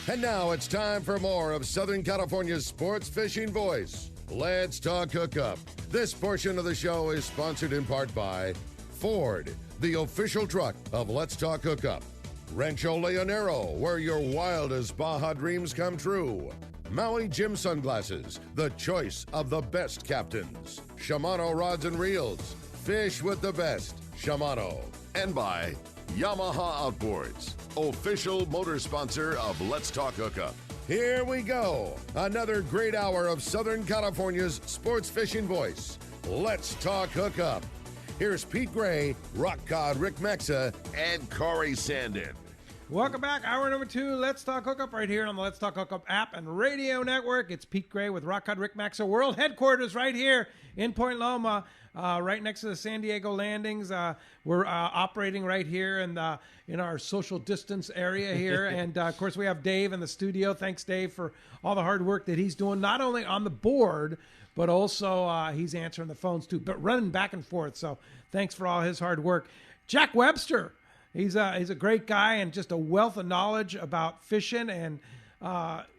And now it's time for more of Southern California's sports fishing voice. Let's talk hookup. This portion of the show is sponsored in part by Ford, the official truck of Let's Talk Hookup. Rancho Leonero, where your wildest Baja dreams come true. Maui Jim Sunglasses, the choice of the best captains. Shimano Rods and Reels, fish with the best. Shimano. And by Yamaha Outboards, official motor sponsor of Let's Talk Hookup. Here we go. Another great hour of Southern California's sports fishing voice. Let's Talk Hookup. Here's Pete Gray, Rock Cod Rick Mexa, and Corey Sandin. Welcome back. Hour number 2, Let's Talk Hookup, right here on the Let's Talk Hookup app and radio network. It's Pete Gray with Rock Cod Rick Mexa, world headquarters right here in Point Loma, right next to the San Diego landings. We're operating right here in our social distance area here. And, of course, we have Dave in the studio. Thanks, Dave, for all the hard work that he's doing, not only on the board, but also he's answering the phones, too, but running back and forth. So thanks for all his hard work. Jack Webster. He's a great guy and just a wealth of knowledge about fishing, and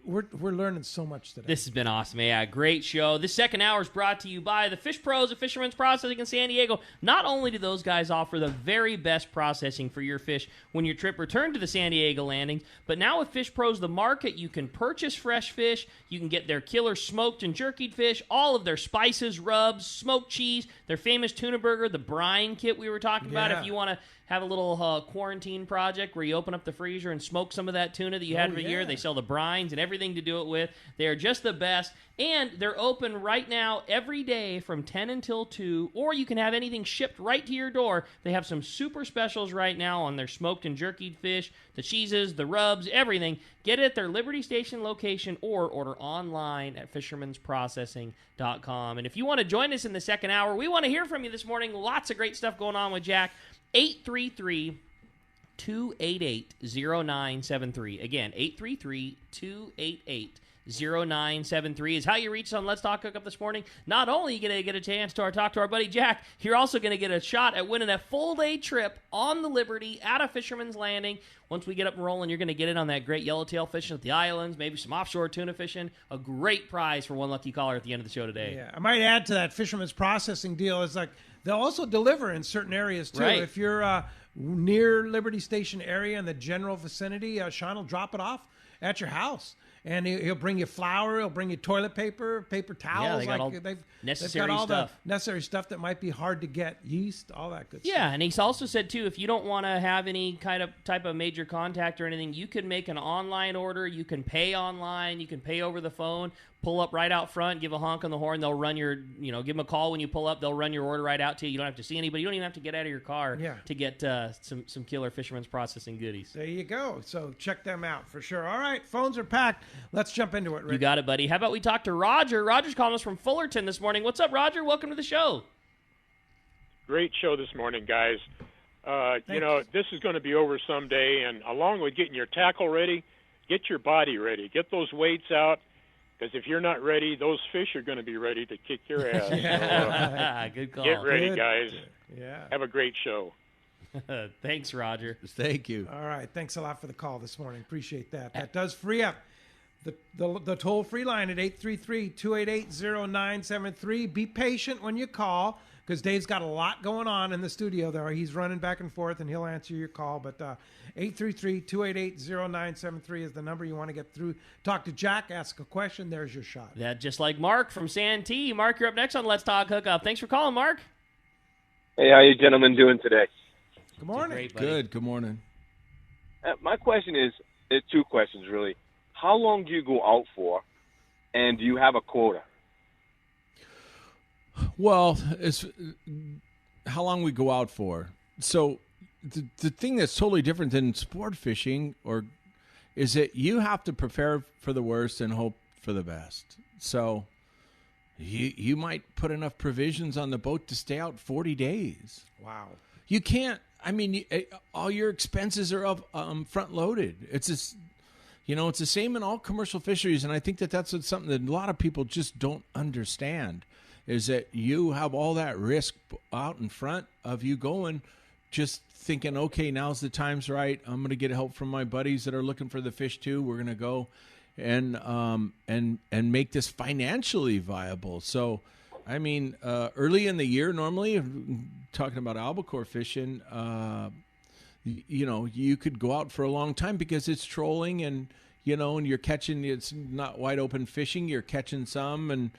we're learning so much today. This has been awesome. Yeah, great show. This second hour is brought to you by the Fish Pros of Fisherman's Processing in San Diego. Not only do those guys offer the very best processing for your fish when your trip returns to the San Diego landings, but now with Fish Pros, the market, you can purchase fresh fish. You can get their killer smoked and jerkied fish, all of their spices, rubs, smoked cheese, their famous tuna burger, the brine kit we were talking about. If you want to have a little quarantine project where you open up the freezer and smoke some of that tuna that you had for a year. They sell the brines and everything to do it with. They are just the best. And they're open right now every day from 10 until 2, or you can have anything shipped right to your door. They have some super specials right now on their smoked and jerkied fish, the cheeses, the rubs, everything. Get it at their Liberty Station location or order online at fishermansprocessing.com. And if you want to join us in the second hour, we want to hear from you this morning. Lots of great stuff going on with Jack. 833-288-0973. Again, 833-288-0973 is how you reach us on Let's Talk Hookup this morning. Not only are you going to get a chance to talk to our buddy Jack, you're also going to get a shot at winning a full-day trip on the Liberty at a Fisherman's Landing. Once we get up and rolling, you're going to get in on that great yellowtail fishing at the islands, maybe some offshore tuna fishing. A great prize for one lucky caller at the end of the show today. Yeah, I might add to that Fisherman's Processing deal is like they'll also deliver in certain areas, too. Right. If you're near Liberty Station area in the general vicinity, Sean will drop it off at your house. And he'll bring you flour, he'll bring you toilet paper, paper towels. Yeah, they got all they've necessary got all stuff. the necessary stuff that might be hard to get, yeast, all that good stuff. Yeah, and he's also said, too, if you don't want to have any type of major contact or anything, you can make an online order. You can pay online. You can pay over the phone. Pull up right out front, give a honk on the horn. They'll run give them a call when you pull up. They'll run your order right out to you. You don't have to see anybody. You don't even have to get out of your car to get some killer Fisherman's Processing goodies. There you go. So check them out for sure. All right, phones are packed. Let's jump into it, Rick. You got it, buddy. How about we talk to Roger? Roger's calling us from Fullerton this morning. What's up, Roger? Welcome to the show. Great show this morning, guys. This is going to be over someday, and along with getting your tackle ready, get your body ready. Get those weights out. Because if you're not ready, those fish are going to be ready to kick your ass. So, good call. Get ready, guys. Yeah. Have a great show. Thanks, Roger. Thank you. All right. Thanks a lot for the call this morning. Appreciate that. That does free up the toll-free line at 833-288-0973. Be patient when you call, because Dave's got a lot going on in the studio there. He's running back and forth, and he'll answer your call. But 833-288-0973 is the number you want to get through. Talk to Jack, ask a question. There's your shot. That just like Mark from Santee. Mark, you're up next on Let's Talk Hookup. Thanks for calling, Mark. Hey, how you gentlemen doing today? Good morning. Great, buddy. Good. Good morning. My question is two questions, really. How long do you go out for, and do you have a quota? Well, it's how long we go out for. So the thing that's totally different than sport fishing is that you have to prepare for the worst and hope for the best. So you might put enough provisions on the boat to stay out 40 days. Wow. You can't. I mean, all your expenses are front loaded. It's just, it's the same in all commercial fisheries, and I think that's something that a lot of people just don't understand, is that you have all that risk out in front of you going just thinking, okay, now's the time's right. I'm going to get help from my buddies that are looking for the fish too. We're going to go and make this financially viable. So, I mean, early in the year, normally, talking about albacore fishing, you could go out for a long time because it's trolling and you're catching, it's not wide open fishing. You're catching some and,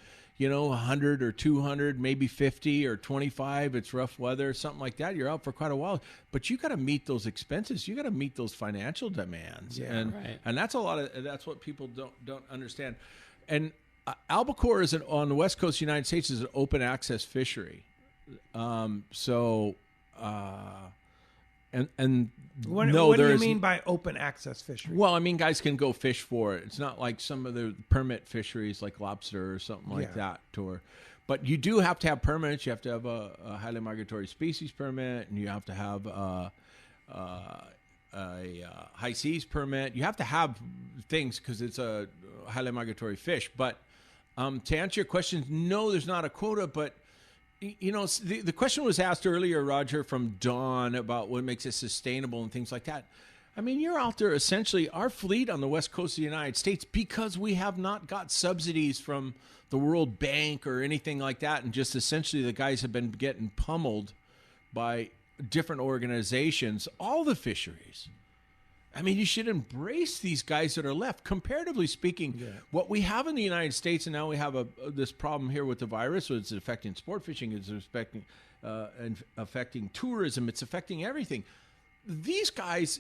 100 or 200, maybe 50 or 25. It's rough weather, something like that. You're out for quite a while, but you got to meet those expenses. You got to meet those financial demands. Yeah, and that's that's what people don't understand. And albacore on the West Coast of the United States is an open access fishery. What do you mean by open access fishery? Well, I mean, guys can go fish for it. It's not like some of the permit fisheries like lobster or something like that. But you do have to have permits. You have to have a highly migratory species permit, and you have to have a high seas permit. You have to have things because it's a highly migratory fish. But to answer your question, no, there's not a quota, but the question was asked earlier, Roger, from Dawn about what makes it sustainable and things like that. I mean, you're out there essentially, our fleet on the West Coast of the United States, because we have not got subsidies from the World Bank or anything like that, and just essentially the guys have been getting pummeled by different organizations, all the fisheries. I mean, you should embrace these guys that are left. Comparatively speaking, what we have in the United States, and now we have this problem here with the virus, so it's affecting sport fishing, it's affecting tourism, it's affecting everything. These guys,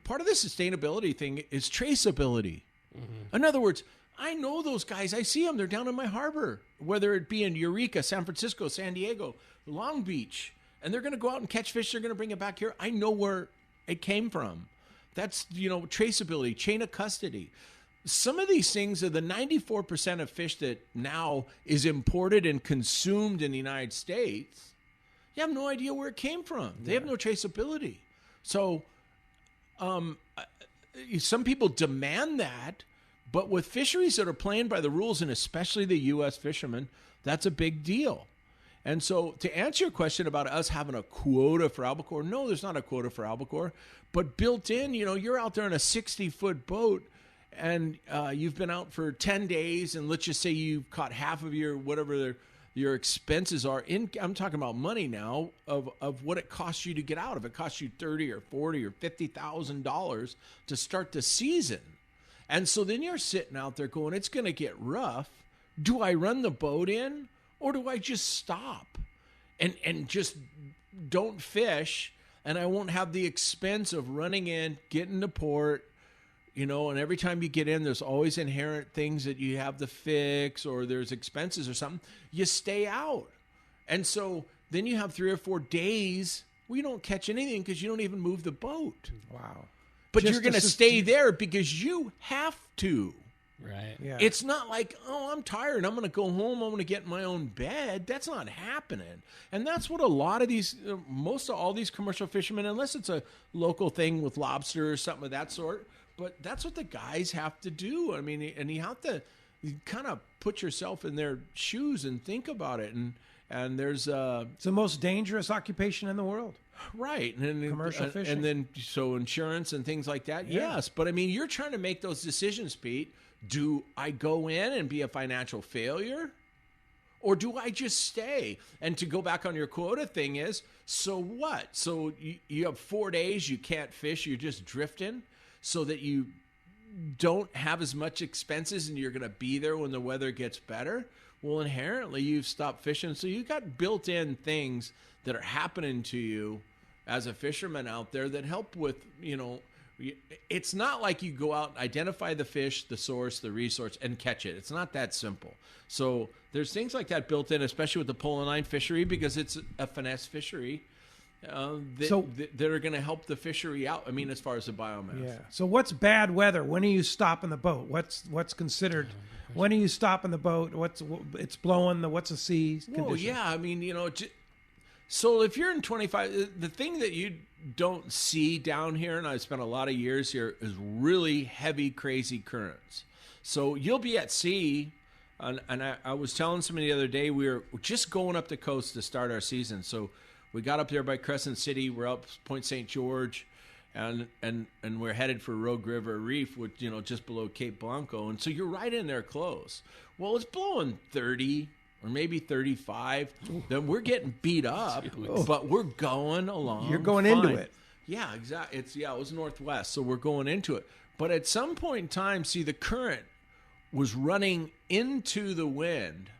part of the sustainability thing is traceability. Mm-hmm. In other words, I know those guys. I see them. They're down in my harbor, whether it be in Eureka, San Francisco, San Diego, Long Beach, and they're going to go out and catch fish. They're going to bring it back here. I know where it came from. That's, traceability, chain of custody. Some of these things are the 94% of fish that now is imported and consumed in the United States. You have no idea where it came from. They have no traceability. So some people demand that, but with fisheries that are playing by the rules, and especially the U.S. fishermen, that's a big deal. And so to answer your question about us having a quota for albacore, no, there's not a quota for albacore. But built in, you're out there in a 60-foot boat and you've been out for 10 days and let's just say you've caught half of whatever your expenses are. I'm talking about money now of what it costs you to get out. If it costs you $30 or $40 or $50,000 to start the season. And so then you're sitting out there going, it's going to get rough. Do I run the boat in? Or do I just stop and just don't fish, and I won't have the expense of running in, getting to port, and every time you get in, there's always inherent things that you have to fix or there's expenses or something. You stay out. And so then you have 3 or 4 days where you don't catch anything because you don't even move the boat. Wow. But you're going to stay there because you have to. Right. Yeah. It's not like, oh, I'm tired. I'm going to go home. I'm going to get in my own bed. That's not happening. And that's what a lot of these, most of all these commercial fishermen, unless it's a local thing with lobster or something of that sort, but that's what the guys have to do. I mean, and you have to kind of put yourself in their shoes and think about it. And there's it's the most dangerous occupation in the world. Right. And commercial fishing. And then so insurance and things like that. Yeah. Yes. But I mean, you're trying to make those decisions, Pete. Do I go in and be a financial failure? Or do I just stay? And to go back on your quota thing is, so what? So you have 4 days, you can't fish, you're just drifting so that you don't have as much expenses and you're going to be there when the weather gets better? Well, inherently, you've stopped fishing. So you've got built-in things that are happening to you as a fisherman out there that help with, it's not like you go out and identify the fish, the source, the resource, and catch it. It's not that simple. So there's things like that built in, especially with the pole and line fishery, because it's a finesse fishery that are going to help the fishery out. I mean, as far as the biomass. Yeah. So what's bad weather? When are you stopping the boat? What's considered? When are you stopping the boat? It's blowing? What's the sea condition? Well, yeah. I mean, so if you're in 25, the thing that you don't see down here, and I've spent a lot of years here, is really heavy, crazy currents. So you'll be at sea, and I was telling somebody the other day, we were just going up the coast to start our season. So We got up there by Crescent City. We're up Point St. George, and we're headed for Rogue River Reef, which, just below Cape Blanco. And so you're right in there close. Well, it's blowing 30 or maybe 35. Then we're getting beat up, but we're going along. You're going fine. into it. Yeah, exactly. It was northwest, so we're going into it. But at some point in time, the current was running into the wind.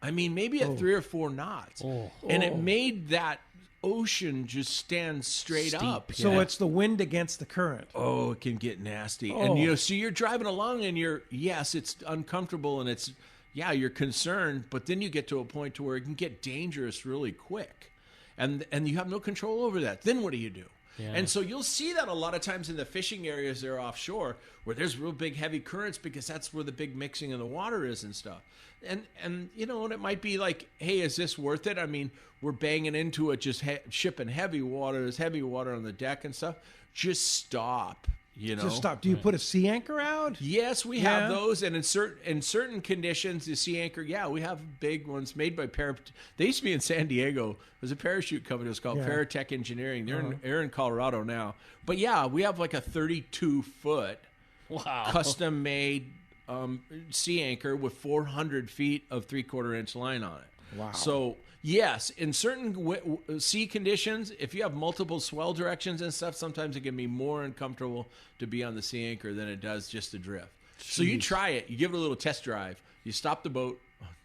I mean, maybe at 3 or 4 knots. And it made that ocean just stand straight up. So it's the wind against the current. Oh, it can get nasty. And, so you're driving along and it's uncomfortable and you're concerned, but then you get to a point to where it can get dangerous really quick. And you have no control over that. Then what do you do? Yeah. And so you'll see that a lot of times in the fishing areas there offshore where there's real big heavy currents because that's where the big mixing of the water is and stuff. And and it might be like, hey, is this worth it? I mean, we're banging into it, just shipping heavy water. There's heavy water on the deck and stuff. Just stop. Just stop. Do you put a sea anchor out? Yes, we have those, and in certain conditions, the sea anchor. Yeah, we have big ones made by They used to be in San Diego. There's a parachute company. It's called Paratech Engineering. They're in Colorado now. But yeah, we have like a 32-foot custom made sea anchor with 400 feet of 3/4-inch line on it. Wow. So. Yes, in certain sea conditions, if you have multiple swell directions and stuff, sometimes it can be more uncomfortable to be on the sea anchor than it does just to drift. Jeez. So you try it. You give it a little test drive. You stop the boat.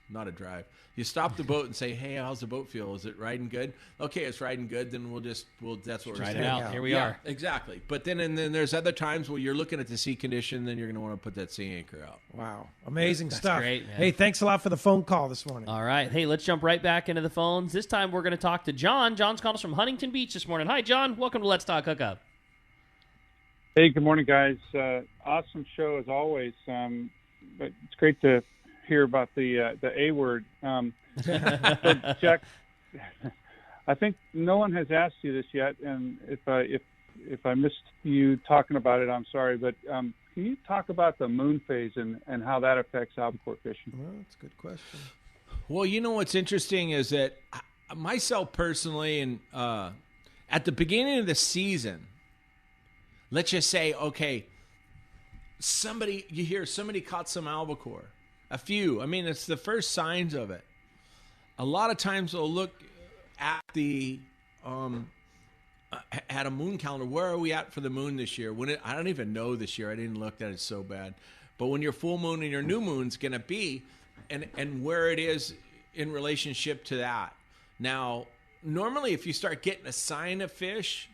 Not a drive. You stop the boat and say, hey, how's the boat feel? Is it riding good? Okay, it's riding good. Then that's what we're try saying. it out. Here we are. Exactly. But then there's other times where you're looking at the sea condition, then you're going to want to put that sea anchor out. Wow. Amazing stuff. Great, man. Hey, thanks a lot for the phone call this morning. All right. Hey, let's jump right back into the phones. This time we're going to talk to John. John's calling us from Huntington Beach this morning. Hi, John. Welcome to Let's Talk Hookup. Hey, good morning, guys. Awesome show as always. But it's great to hear about the A word. So, Jack, I think no one has asked you this yet, and if I missed you talking about it, I'm sorry. But can you talk about the moon phase and how that affects albacore fishing? Well, that's a good question. Well, what's interesting is that myself personally, and at the beginning of the season, let's just say, okay, you hear somebody caught some albacore. A few. I mean, it's the first signs of it. A lot of times they'll look at the at a moon calendar. Where are we at for the moon this year? I don't even know this year. I didn't look at it so bad. But when your full moon and your new moon's going to be, and where it is in relationship to that. Now, normally if you start getting a sign of fish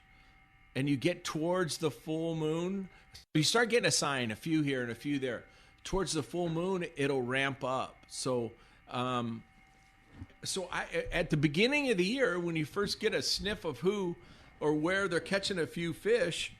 and you get towards the full moon, you start getting a sign, a few here and a few there. Towards the full moon, it'll ramp up. So at the beginning of the year, when you first get a sniff of who or where they're catching a few fish,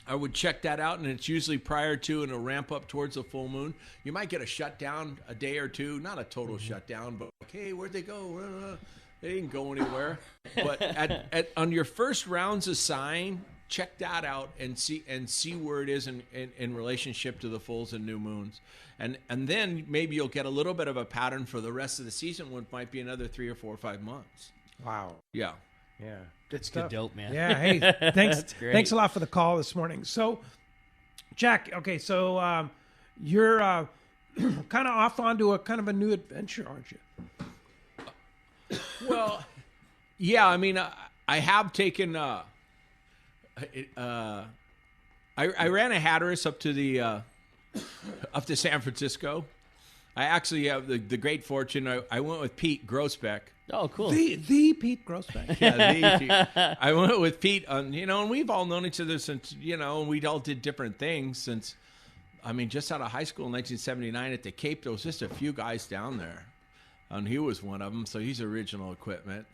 I would check that out, and it's usually prior to, and it'll ramp up towards the full moon. You might get a shutdown a day or two, not a total shutdown, but okay, where'd they go? They didn't go anywhere. But on your first rounds of sign, check that out and see where it is in relationship to the fulls and new moons. And then maybe you'll get a little bit of a pattern for the rest of the season, which might be another 3 or 4 or 5 months. Wow. Yeah. Yeah. Good Good dope, man. Yeah. Hey, thanks. That's great. Thanks a lot for the call this morning. So, Jack, okay, so you're kind of off onto a kind of a new adventure, aren't you? Well, yeah, I mean, I have taken I ran a Hatteras up to San Francisco. I actually have the great fortune. I went with Pete Grossbeck. Oh, cool. The Pete Grossbeck. Yeah, the Pete. I went with Pete on, and we've all known each other since, and we all did different things since, just out of high school in 1979 at the Cape, there was just a few guys down there. And he was one of them, so he's original equipment.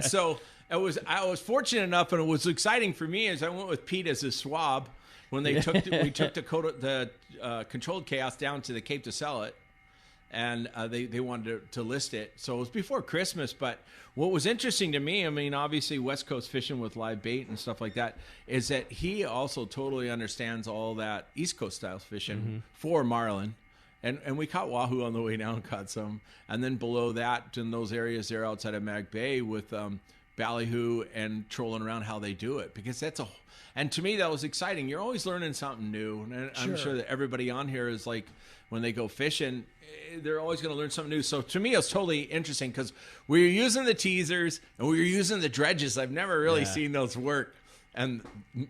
So I was fortunate enough, and it was exciting for me as I went with Pete as a swab when we took the controlled chaos down to the Cape to sell it, and they wanted to list it. So it was before Christmas. But what was interesting to me, obviously West Coast fishing with live bait and stuff like that, is that he also totally understands all that East Coast style fishing for marlin. And we caught wahoo on the way down, caught some. And then below that, in those areas there outside of Mag Bay with ballyhoo and trolling around how they do it. Because and to me, that was exciting. You're always learning something new. And I'm sure that everybody on here is like, when they go fishing, they're always going to learn something new. So to me, it's totally interesting because we were using the teasers and we were using the dredges. I've never really seen those work. And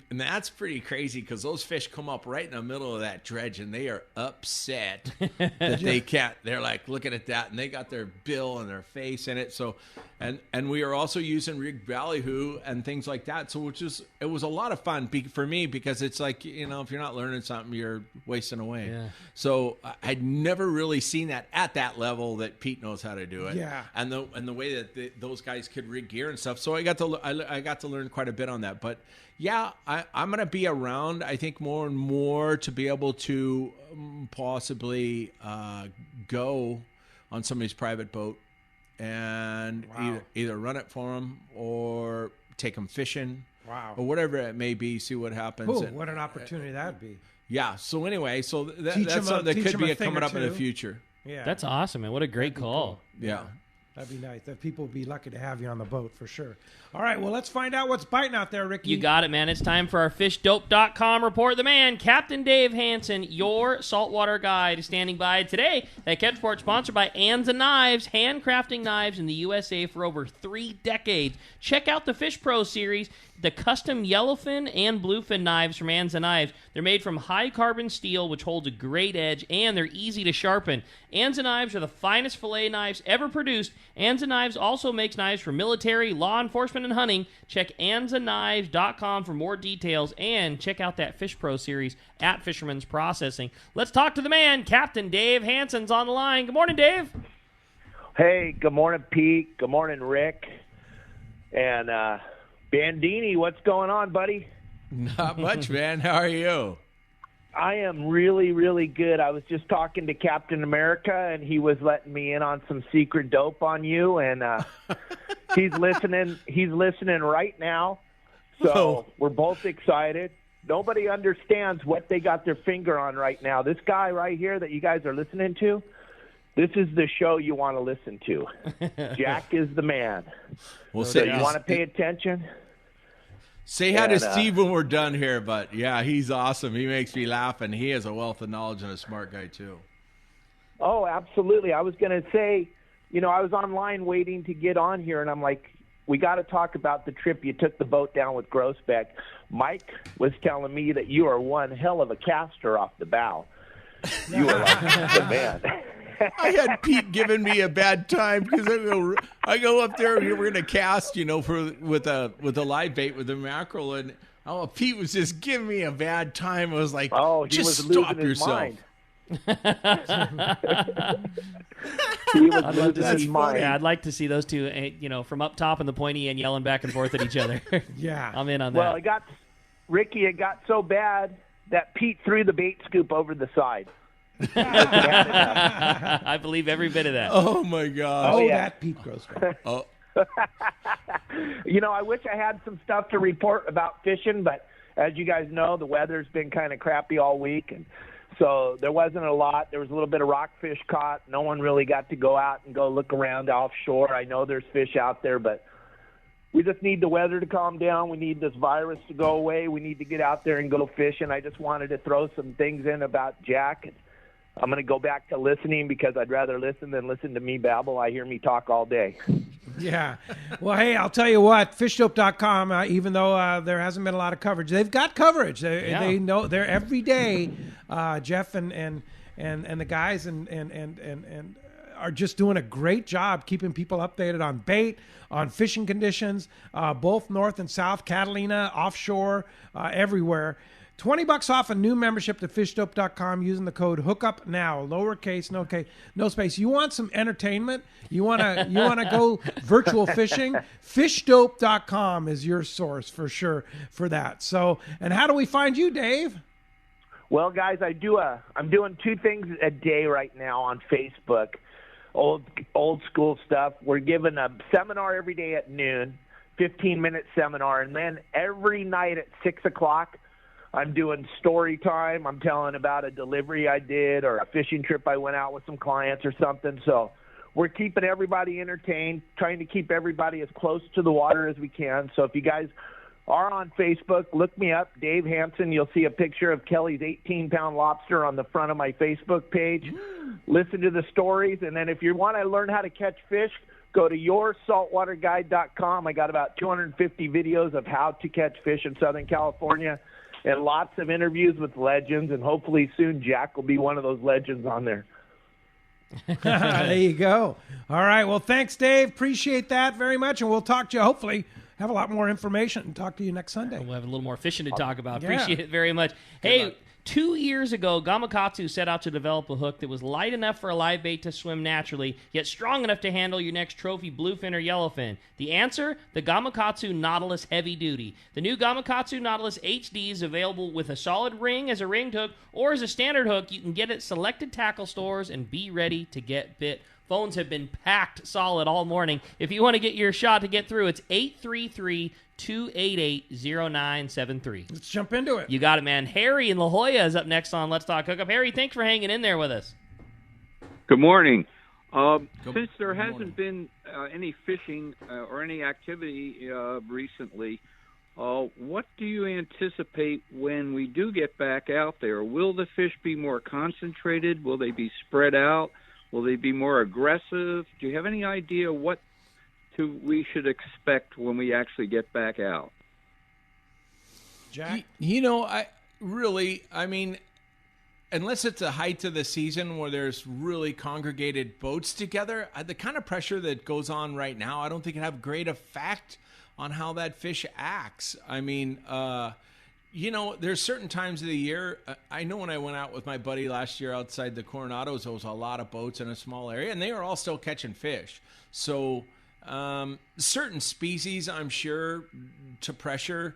that's pretty crazy because those fish come up right in the middle of that dredge and they are upset that they can't. They're like looking at that and they got their bill and their face in it. So, and we are also using rigged ballyhoo and things like that. So it was a lot of fun for me because it's like, if you're not learning something, you're wasting away. Yeah. So I'd never really seen that at that level that Pete knows how to do it. Yeah. And the way that those guys could rig gear and stuff. So I got to learn quite a bit on that. But yeah, I'm going to be around, I think, more and more to be able to possibly go on somebody's private boat and either run it for them or take them fishing or whatever it may be, see what happens. Ooh, what an opportunity that would be. Yeah, so anyway, that's something that could be coming up in the future. Yeah, that's awesome, man. What a great call. Cool. Yeah. That'd be nice. That people would be lucky to have you on the boat for sure. All right, well, let's find out what's biting out there, Ricky. You got it, man. It's time for our fishdope.com report. The man, Captain Dave Hansen, your saltwater guide, is standing by today. That catch report sponsored by Anza Knives, handcrafting knives in the USA for over 3 decades. Check out the Fish Pro series, the custom yellowfin and bluefin knives from Anza Knives. They're made from high-carbon steel, which holds a great edge, and they're easy to sharpen. Anza Knives are the finest fillet knives ever produced. Anza Knives also makes knives for military, law enforcement, and hunting. Check AnzaKnives.com for more details, and check out that Fish Pro series at Fisherman's Processing. Let's talk to the man. Captain Dave Hansen's on the line. Good morning, Dave. Hey, good morning, Pete. Good morning, Rick. And Bandini, what's going on, buddy? Not much, man. How are you? I am really, really good. I was just talking to Captain America, and he was letting me in on some secret dope on you, and he's listening. He's listening right now, so we're both excited. Nobody understands what they got their finger on right now. This guy right here that you guys are listening to, this is the show you want to listen to. Jack is the man. Well, so you want to pay attention? Say hi to Steve when we're done here, but yeah, he's awesome. He makes me laugh, and he has a wealth of knowledge and a smart guy, too. Oh, absolutely. I was going to say, I was online waiting to get on here, and I'm like, we got to talk about the trip you took the boat down with Grossbeck. Mike was telling me that you are one hell of a caster off the bow. You are like the man. I had Pete giving me a bad time because I go up there and we're going to cast, with a live bait with a mackerel, and Pete was just giving me a bad time. I was like, just stop yourself. He was losing his mind. Yeah, I'd like to see those two, from up top in the pointy end yelling back and forth at each other. Yeah, I'm in on that. Well, it got so bad that Pete threw the bait scoop over the side. I believe every bit of that. Oh my gosh! Oh, yeah. That Pete Grossbeck. Oh. I wish I had some stuff to report about fishing, but as you guys know, the weather's been kind of crappy all week, and so there wasn't a lot. There was a little bit of rockfish caught. No one really got to go out and go look around offshore. I know there's fish out there, but we just need the weather to calm down. We need this virus to go away. We need to get out there and go fishing. I just wanted to throw some things in about Jack. I'm going to go back to listening because I'd rather listen than listen to me babble. I hear me talk all day. Yeah. Well, hey, I'll tell you what, fishdope.com, even though there hasn't been a lot of coverage, they've got coverage. They know they're every day. Jeff and the guys and are just doing a great job keeping people updated on bait, on fishing conditions, both north and south, Catalina, offshore, everywhere. $20 off a new membership to fishdope.com using the code Hookup now, lowercase, no space. You want some entertainment? You want to go virtual fishing? Fishdope.com is your source for sure for that. So, and how do we find you, Dave? Well, guys, I'm doing 2 things a day right now on Facebook. Old school stuff. We're giving a seminar every day at noon, 15-minute seminar, and then every night at 6 o'clock. I'm doing story time. I'm telling about a delivery I did or a fishing trip I went out with some clients or something. So we're keeping everybody entertained, trying to keep everybody as close to the water as we can. So if you guys are on Facebook, look me up, Dave Hansen. You'll see a picture of Kelly's 18-pound lobster on the front of my Facebook page. Listen to the stories. And then if you want to learn how to catch fish, go to yoursaltwaterguide.com. I got about 250 videos of how to catch fish in Southern California and lots of interviews with legends. And hopefully soon Jack will be one of those legends on there. There you go. All right. Well, thanks, Dave. Appreciate that very much. And we'll talk to you, hopefully, have a lot more information and talk to you next Sunday. We'll have a little more fishing to talk about. Yeah. Appreciate it very much. Hey, 2 years ago, Gamakatsu set out to develop a hook that was light enough for a live bait to swim naturally, yet strong enough to handle your next trophy bluefin or yellowfin. The answer? The Gamakatsu Nautilus Heavy Duty. The new Gamakatsu Nautilus HD is available with a solid ring as a ringed hook or as a standard hook. You can get it at selected tackle stores and be ready to get bit. Phones have been packed solid all morning. If you want to get your shot to get through, it's 833-288-0973. Let's jump into it. You got it, man. Harry in La Jolla is up next on Let's Talk Hookup. Harry, thanks for hanging in there with us. Good morning. Since there hasn't been any fishing or any activity recently, what do you anticipate when we do get back out there? Will the fish be more concentrated? Will they be spread out? Will they be more aggressive? Do you have any idea what we should expect when we actually get back out? Jack? I mean, unless it's the height of the season where there's really congregated boats together, the kind of pressure that goes on right now, I don't think it have great effect on how that fish acts. I mean, there's certain times of the year. I know when I went out with my buddy last year outside the Coronados, there was a lot of boats in a small area, and they were all still catching fish. So certain species, I'm sure, to pressure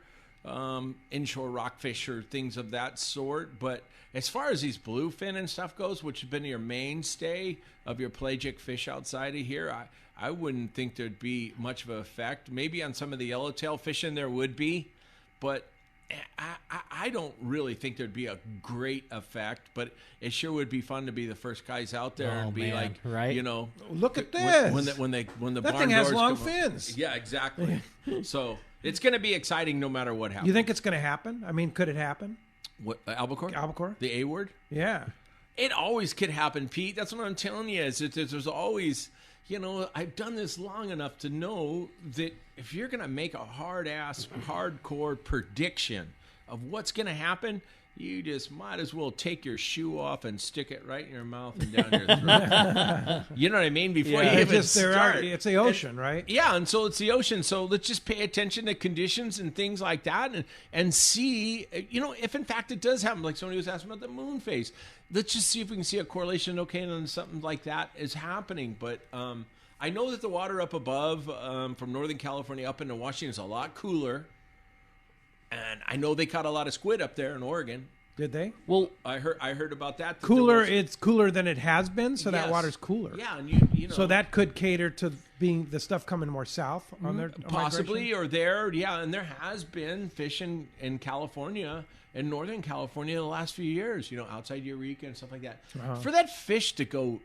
inshore rockfish or things of that sort. But as far as these bluefin and stuff goes, which have been your mainstay of your pelagic fish outside of here, I wouldn't think there'd be much of an effect. Maybe on some of the yellowtail fishing there would be, but I don't really think there'd be a great effect, but it sure would be fun to be the first guys out there and be like, right? Look at this. When the that barn thing has doors long come fins. Up. Yeah, exactly. So it's going to be exciting no matter what happens. You think it's going to happen? I mean, could it happen? What, albacore? Albacore? The A word? Yeah. It always could happen, Pete. That's what I'm telling you. There's always, I've done this long enough to know that if you're going to make a hardcore prediction of what's going to happen, you just might as well take your shoe off and stick it right in your mouth and down your throat. You know what I mean? Before you even start. It's the ocean, right? Yeah, and so it's the ocean. So let's just pay attention to conditions and things like that and see, if in fact it does happen. Like somebody was asking about the moon phase. Let's just see if we can see a correlation, and something like that is happening. But I know that the water up above from Northern California up into Washington is a lot cooler. And I know they caught a lot of squid up there in Oregon. Did they? Well, I heard about that. Cooler. It's cooler than it has been, so that water's cooler. Yeah, and you know. So that could cater to being the stuff coming more south on their possibly migration? or there. Yeah, and there has been fishing in California, in Northern California, in the last few years. Outside Eureka and stuff like that. Uh-huh. For that fish to go,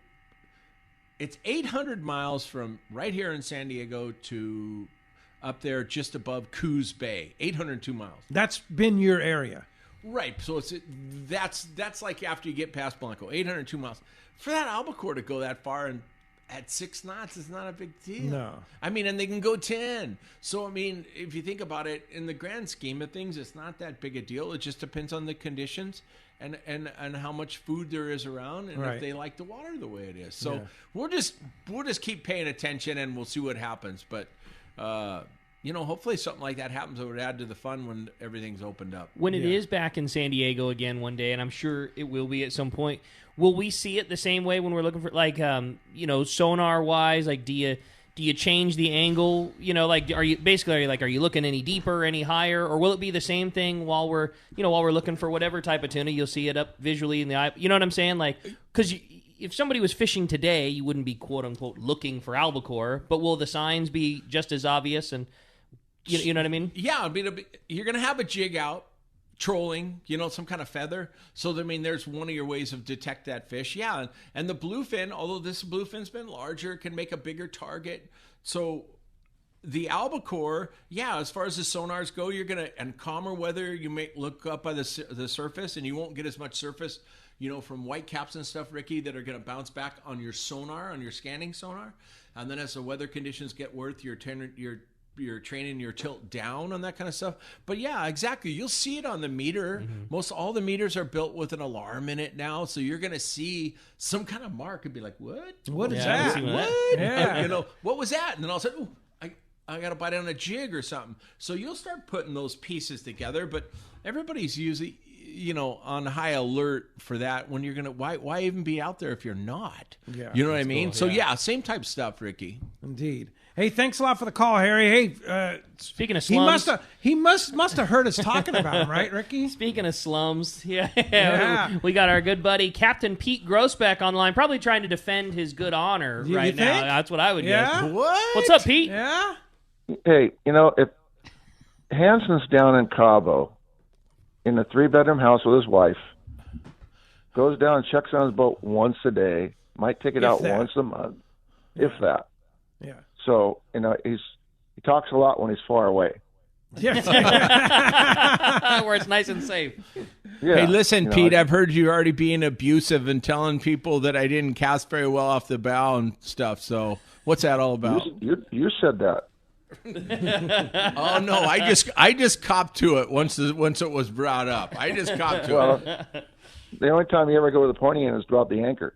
it's 800 miles from right here in San Diego to up there just above Coos Bay, 802 miles. That's been your area. Right. So that's like after you get past Blanco, 802 miles. For that albacore to go that far and at 6 knots is not a big deal. No. I mean, and they can go 10. So, I mean, if you think about it, in the grand scheme of things, it's not that big a deal. It just depends on the conditions and how much food there is around and if they like the water the way it is. So we'll just keep paying attention and we'll see what happens. But hopefully something like that happens that would add to the fun when everything's opened up. When it is back in San Diego again one day, and I'm sure it will be at some point, will we see it the same way when we're looking for, sonar-wise? Like, do you change the angle? Are you looking any deeper, any higher, or will it be the same thing while we're looking for whatever type of tuna? You'll see it up visually in the eye. You know what I'm saying? Like, because if somebody was fishing today, you wouldn't be quote unquote looking for albacore, but will the signs be just as obvious? And you know what I mean? Yeah, you're going to have a jig out trolling, some kind of feather. So, I mean, there's one of your ways of detect that fish. Yeah, and the bluefin, although this bluefin's been larger, can make a bigger target. So the albacore, as far as the sonars go, you're going to, and calmer weather, you may look up by the surface, and you won't get as much surface, from white caps and stuff, Ricky, that are going to bounce back on your sonar, on your scanning sonar. And then as the weather conditions get worse, you're training your tilt down on that kind of stuff. But yeah, exactly. You'll see it on the meter. Most all the meters are built with an alarm in it now. So you're going to see some kind of mark and be like, what? What is that? What? Yeah. What was that? And then all of a sudden, I got to bite on a jig or something. So you'll start putting those pieces together, but everybody's usually, on high alert for that when you're going to, why even be out there if you're not? Yeah. You know what I mean? Cool. So yeah, same type stuff, Ricky. Indeed. Hey, thanks a lot for the call, Harry. Hey, speaking of slums, he must have heard us talking about him, right, Ricky? Speaking of slums, we got our good buddy Captain Pete Grossbeck online, probably trying to defend his good honor You right think? now. That's what I would guess. What? What's up, Pete? Yeah. Hey, if Hanson's down in Cabo in a 3-bedroom house with his wife, goes down and checks on his boat once a day, might take it out once a month, if that. Yeah. So, he talks a lot when he's far away. Where it's nice and safe. Yeah. Hey, listen, Pete, I've heard you already being abusive and telling people that I didn't cast very well off the bow and stuff. So what's that all about? You said that. Oh no, I just copped to it once it was brought up. I just copped to it. The only time you ever go with a pointy end is drop the anchor.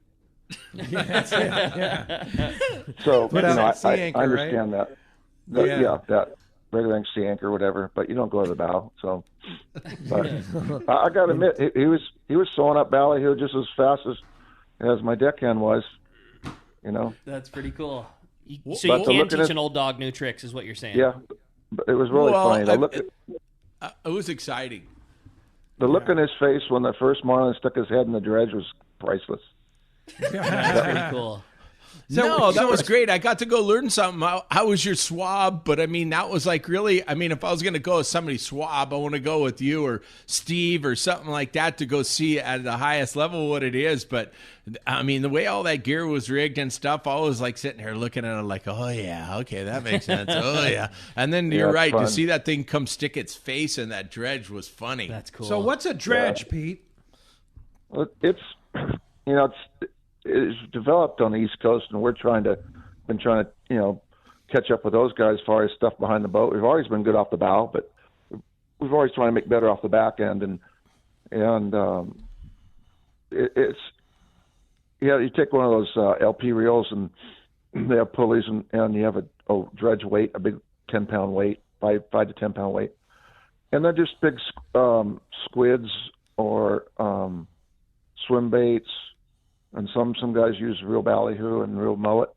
So I understand that. That regular length sea anchor, whatever. But you don't go to the bow. So, but I got to admit, he was sewing up ballyhoo just as fast as my deckhand was. That's pretty cool. So you can teach an old dog new tricks, is what you're saying? Yeah, but it was really funny. It was exciting. The look on his face when the first marlin stuck his head in the dredge was priceless. That's pretty cool. That was great. I got to go learn something. How was your swab? But I mean, that was like really, I mean, if I was going to go with somebody's swab, I want to go with you or Steve or something like that to go see at the highest level what it is. But I mean, the way all that gear was rigged and stuff, I was like sitting here looking at it like, oh yeah, okay, that makes sense. Oh yeah. And then you're right, to see that thing come stick its face in that dredge was funny. That's cool. So what's a dredge, Pete? Well, it's developed on the East Coast, and we're trying to catch up with those guys as far as stuff behind the boat. We've always been good off the bow, but we've always trying to make better off the back end. You take one of those LP reels, and they have pulleys, and you have a dredge weight, a big 10-pound weight, 5 to 10 pound weight, and they're just big squids or swim baits. And some guys use real ballyhoo and real mullet,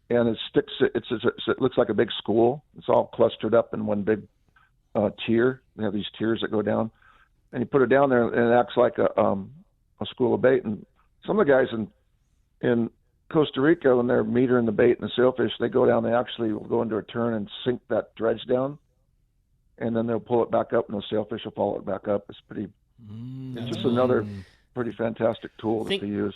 and it sticks. It looks like a big school. It's all clustered up in one big tier. They have these tiers that go down, and you put it down there, and it acts like a school of bait. And some of the guys in Costa Rica, when they're metering the bait and the sailfish, they go down. They actually will go into a turn and sink that dredge down, and then they'll pull it back up, and the sailfish will follow it back up. It's pretty. It's just another pretty fantastic tool to use.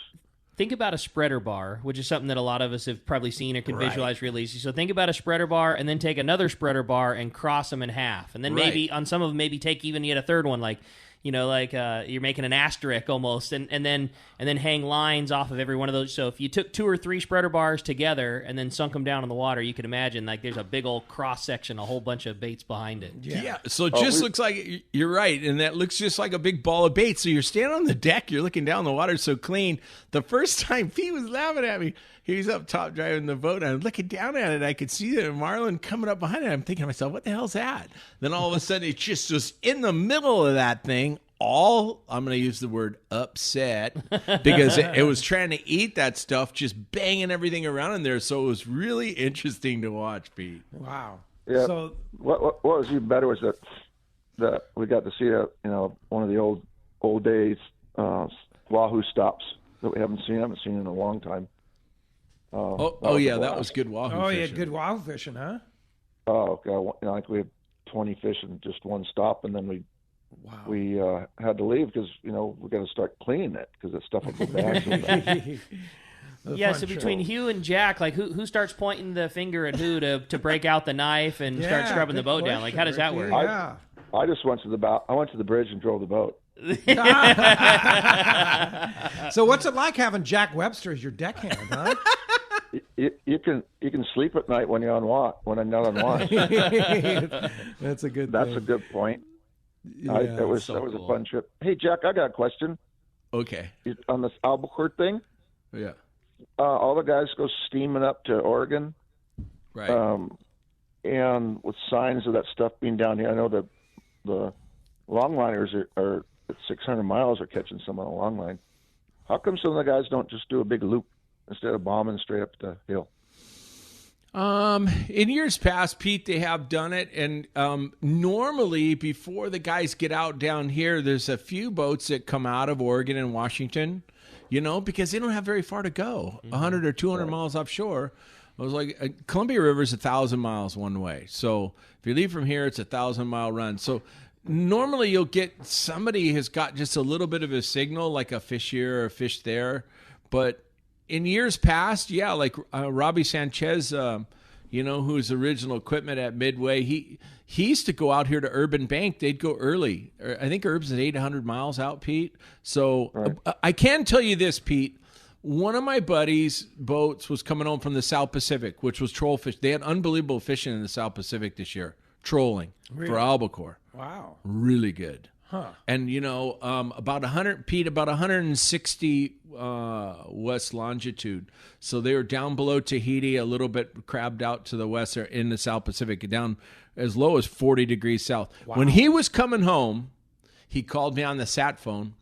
Think about a spreader bar, which is something that a lot of us have probably seen or can visualize really easy. So think about a spreader bar and then take another spreader bar and cross them in half. And then maybe on some of them, maybe take even yet a third one, like you're making an asterisk almost, and then hang lines off of every one of those. So if you took 2 or 3 spreader bars together and then sunk them down in the water, you could imagine like there's a big old cross section, a whole bunch of baits behind it. Yeah. So it just looks like you're right, and that looks just like a big ball of bait. So you're standing on the deck, you're looking down, the water's so clean. The first time Pete was laughing at me. He was up top driving the boat, and I'm looking down at it. I could see the marlin coming up behind it. I'm thinking to myself, what the hell's that? Then all of a sudden, it just was in the middle of that thing, I'm going to use the word upset, because it was trying to eat that stuff, just banging everything around in there. So it was really interesting to watch, Pete. Wow. Yeah. So what was even better was that we got to see one of the old days wahoo stops that we haven't seen in a long time. That was good wahoo fishing. Oh, yeah, good wahoo fishing, huh? Oh, okay. I think we had 20 fish in just one stop, and then we we had to leave because we got to start cleaning it because that stuff will go bad. So bad. Yeah, so between Hugh and Jack, like who starts pointing the finger at who to break out the knife and start scrubbing the boat down? Like, how does that work? Yeah. I just went to the I went to the bridge and drove the boat. So what's it like having Jack Webster as your deckhand, huh? You can sleep at night when you're on watch. When I'm not on watch. That's a good. That's a good point. Yeah, that was a fun trip. Hey Jack, I got a question. Okay. On this albacore thing. Yeah. All the guys go steaming up to Oregon. Right. And with signs of that stuff being down here, I know that the longliners are at 600 miles are catching some on the long line. How come some of the guys don't just do a big loop instead of bombing straight up the hill? In years past, Pete, they have done it, and normally before the guys get out down here, there's a few boats that come out of Oregon and Washington, because they don't have very far to go, 100 or 200 miles offshore. I was like, Columbia River is 1,000 miles one way. So if you leave from here, it's a 1,000-mile run. So normally you'll get somebody has got just a little bit of a signal, like a fish here or a fish there. But in years past, yeah, like Robbie Sanchez, who's original equipment at Midway, he used to go out here to Urban Bank. They'd go early. I think Urb's at 800 miles out, Pete. So I can tell you this, Pete. One of my buddies' boats was coming home from the South Pacific, which was troll fish. They had unbelievable fishing in the South Pacific this year, trolling for albacore. Wow. Really good. Huh. And, about 160 west longitude. So they were down below Tahiti, a little bit crabbed out to the west or in the South Pacific, down as low as 40 degrees south. Wow. When he was coming home, he called me on the sat phone.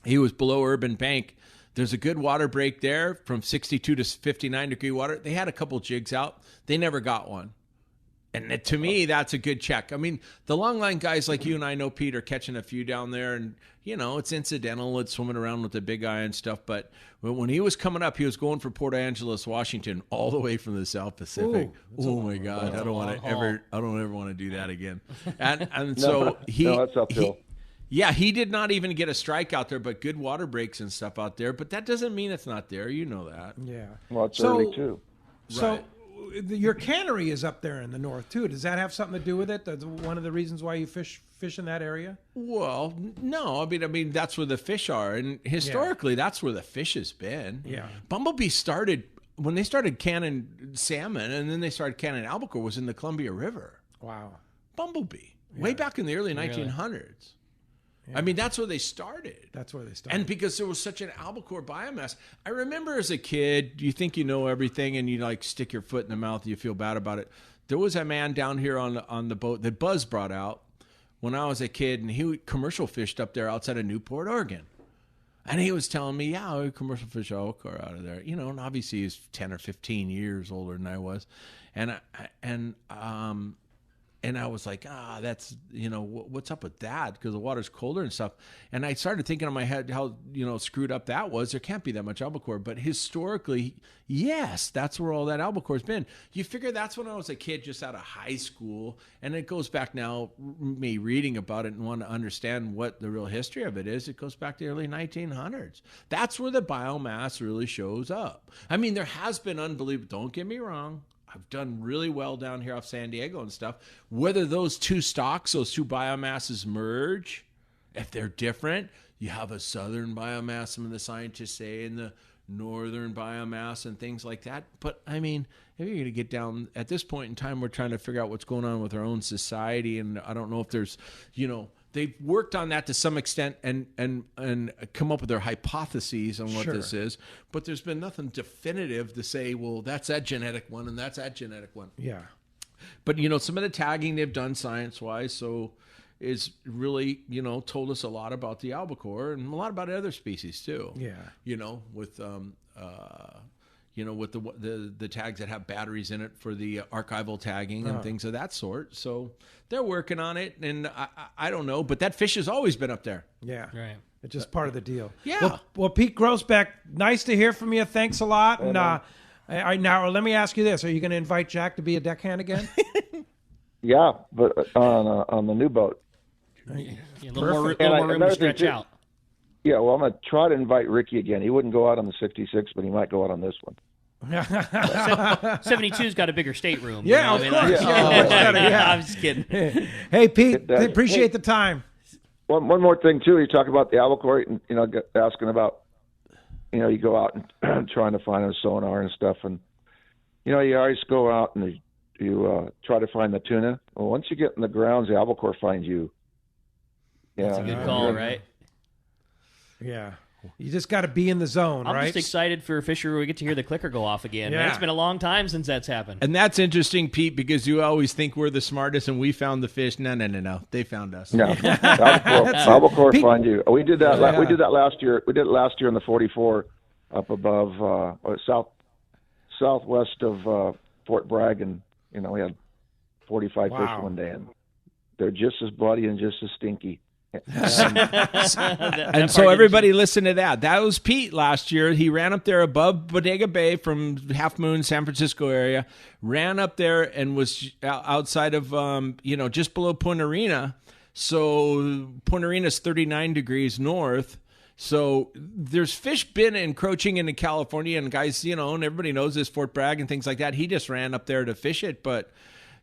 He was below Urban Bank. There's a good water break there from 62 to 59-degree water. They had a couple jigs out. They never got one. And to me, that's a good check. I mean, the longline guys like you and I know, Pete, are catching a few down there. And, it's incidental. It's swimming around with the big eye and stuff. But when he was coming up, he was going for Port Angeles, Washington, all the way from the South Pacific. Oh, my God. I don't ever want to do that again. And so that's uphill. Yeah, he did not even get a strike out there, but good water breaks and stuff out there. But that doesn't mean it's not there. You know that. Yeah. Well, it's early, too. So your cannery is up there in the north, too. Does that have something to do with it? That's one of the reasons why you fish in that area? Well, no. I mean, that's where the fish are. And historically, that's where the fish has been. Yeah. Bumblebee started, when they started canning salmon and then they started canning albacore, was in the Columbia River. Wow. Bumblebee. Way back in the early 1900s. Yeah. I mean, that's where they started. And because there was such an albacore biomass. I remember as a kid, you think you know everything and you stick your foot in the mouth and you feel bad about it. There was a man down here on the boat that Buzz brought out when I was a kid, and he commercial fished up there outside of Newport, Oregon. And he was telling me, we commercial fish albacore out of there. And obviously he's 10 or 15 years older than I was. And I was like, that's, what's up with that? Because the water's colder and stuff. And I started thinking in my head how, screwed up that was. There can't be that much albacore. But historically, yes, that's where all that albacore's been. You figure that's when I was a kid just out of high school. And it goes back now, me reading about it and want to understand what the real history of it is. It goes back to the early 1900s. That's where the biomass really shows up. I mean, there has been unbelievable, don't get me wrong. I've done really well down here off San Diego and stuff. Whether those two stocks, those two biomasses merge, if they're different, you have a southern biomass, some of the scientists say, and the northern biomass and things like that. But, I mean, if you're going to get down, at this point in time, we're trying to figure out what's going on with our own society. And I don't know if there's, they've worked on that to some extent and come up with their hypotheses on what this is, but there's been nothing definitive to say, well, that's that genetic one and that's that genetic one. Yeah. But, some of the tagging they've done science-wise, so is really, told us a lot about the albacore and a lot about other species too. Yeah. With with the tags that have batteries in it for the archival tagging and things of that sort. So they're working on it, and I don't know, but that fish has always been up there. Yeah. Right. It's just part of the deal. Yeah. Well, Pete Grossbeck, nice to hear from you. Thanks a lot. And now let me ask you this. Are you going to invite Jack to be a deckhand again? Yeah, but on the new boat. A little more room to stretch out. Yeah, well, I'm going to try to invite Ricky again. He wouldn't go out on the 66, but he might go out on this one. 72's got a bigger stateroom. Yeah, of course. I'm just kidding. Hey, Pete, appreciate the time. One more thing, too. You talk about the albacore, and, asking about, you go out and trying to find a sonar and stuff. And, you always go out and you try to find the tuna. Well, once you get in the grounds, the albacore finds you. That's a good call, right? Yeah. You just got to be in the zone, right? I'm just excited for Fisher. We get to hear the clicker go off again. Yeah. It's been a long time since that's happened. And that's interesting, Pete, because you always think we're the smartest and we found the fish. No. They found us. No. Albacore find you. We did that. We did that last year. We did it last year in the 44 up above southwest of Fort Bragg, and we had 45 fish one day, and they're just as bloody and just as stinky. And so everybody listen to that. That was Pete last year. He ran up there above Bodega Bay from Half Moon, San Francisco area, ran up there and was outside of, just below Punta Arena. So Punta Arena is 39 degrees north. So there's fish been encroaching into California, and guys, and everybody knows this, Fort Bragg and things like that. He just ran up there to fish it, but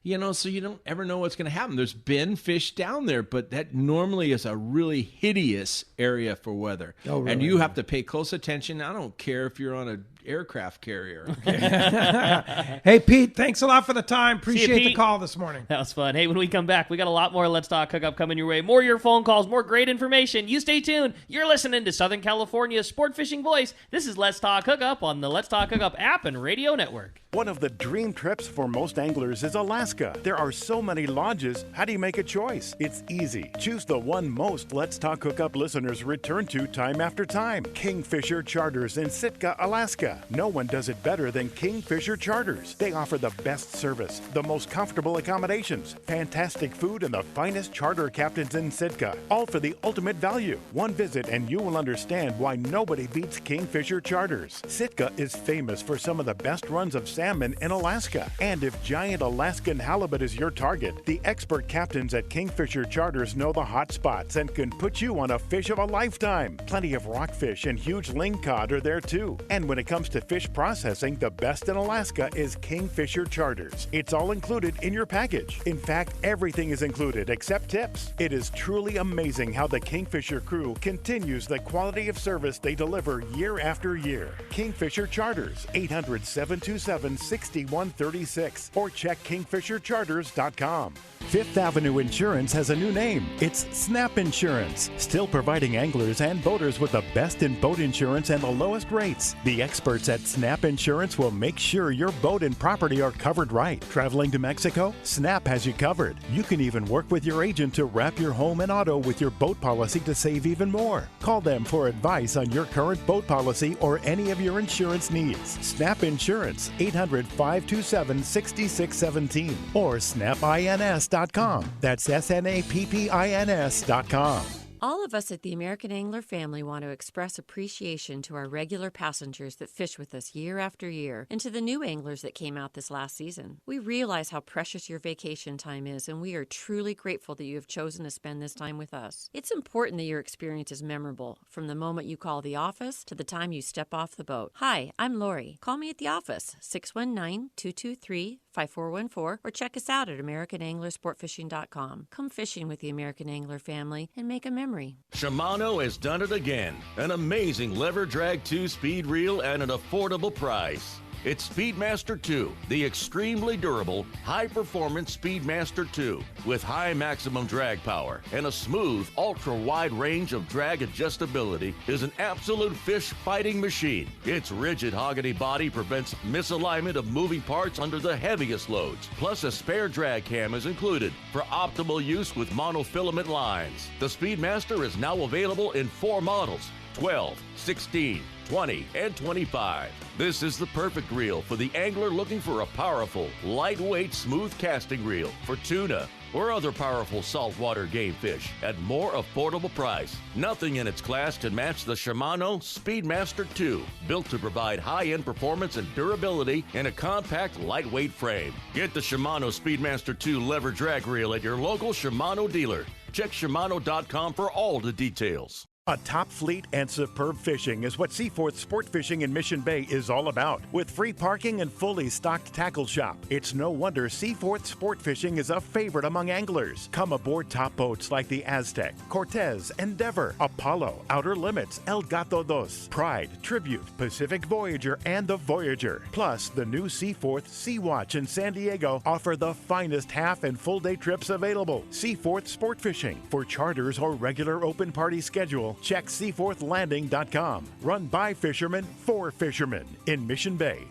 so you don't ever know what's going to happen. There's been fish down there, but that normally is a really hideous area for weather. Oh, really? And you have to pay close attention. I don't care if you're on an aircraft carrier. Hey, Pete, thanks a lot for the time. Appreciate the call this morning. That was fun. Hey, when we come back, we got a lot more Let's Talk Hookup coming your way. More of your phone calls, more great information. You stay tuned. You're listening to Southern California's sport fishing voice. This is Let's Talk Hookup on the Let's Talk Hookup app and radio network. One of the dream trips for most anglers is Alaska. There are so many lodges. How do you make a choice? It's easy. Choose the one most Let's Talk Hookup listeners return to time after time. Kingfisher Charters in Sitka, Alaska. No one does it better than Kingfisher Charters. They offer the best service, the most comfortable accommodations, fantastic food, and the finest charter captains in Sitka, all for the ultimate value. One visit and you will understand why nobody beats Kingfisher Charters. Sitka is famous for some of the best runs of salmon in Alaska. And if giant Alaskan halibut is your target, the expert captains at Kingfisher Charters know the hot spots and can put you on a fish of a lifetime. Plenty of rockfish and huge lingcod are there too. And when it comes to fish processing, the best in Alaska is Kingfisher Charters. It's all included in your package. In fact, everything is included except tips. It is truly amazing how the Kingfisher crew continues the quality of service they deliver year after year. Kingfisher Charters, 800-727-6136, or check kingfishercharters.com. Fifth Avenue Insurance has a new name. It's Snap Insurance, still providing anglers and boaters with the best in boat insurance and the lowest rates. The experts at Snap Insurance will make sure your boat and property are covered right. Traveling to Mexico? Snap has you covered. You can even work with your agent to wrap your home and auto with your boat policy to save even more. Call them for advice on your current boat policy or any of your insurance needs. Snap Insurance, 800-527-6617 or snapins.com. That's SNAPPINS.com. All of us at the American Angler family want to express appreciation to our regular passengers that fish with us year after year, and to the new anglers that came out this last season. We realize how precious your vacation time is, and we are truly grateful that you have chosen to spend this time with us. It's important that your experience is memorable, from the moment you call the office to the time you step off the boat. Hi, I'm Lori. Call me at the office, 619-223-5414, or check us out at AmericanAnglerSportFishing.com. Come fishing with the American Angler family and make a memory. Shimano has done it again. An amazing lever drag 2-speed reel at an affordable price. It's Speedmaster 2, the extremely durable, high-performance Speedmaster 2 with high maximum drag power and a smooth, ultra-wide range of drag adjustability is an absolute fish-fighting machine. Its rigid hogany body prevents misalignment of moving parts under the heaviest loads. Plus, a spare drag cam is included for optimal use with monofilament lines. The Speedmaster is now available in 4 models: 12, 16, 20, and 25. This is the perfect reel for the angler looking for a powerful, lightweight, smooth casting reel for tuna or other powerful saltwater game fish at more affordable price. Nothing in its class can match the Shimano Speedmaster 2, built to provide high-end performance and durability in a compact, lightweight frame. Get the Shimano Speedmaster 2 lever drag reel at your local Shimano dealer. Check Shimano.com for all the details. A top fleet and superb fishing is what Seaforth Sport Fishing in Mission Bay is all about. With free parking and fully stocked tackle shop, it's no wonder Seaforth Sport Fishing is a favorite among anglers. Come aboard top boats like the Aztec, Cortez, Endeavor, Apollo, Outer Limits, El Gato Dos, Pride, Tribute, Pacific Voyager, and the Voyager. Plus, the new Seaforth Sea Watch in San Diego offer the finest half and full day trips available. Seaforth Sport Fishing. For charters or regular open party schedule, check seaforthlanding.com. Run by fishermen for fishermen in Mission Bay.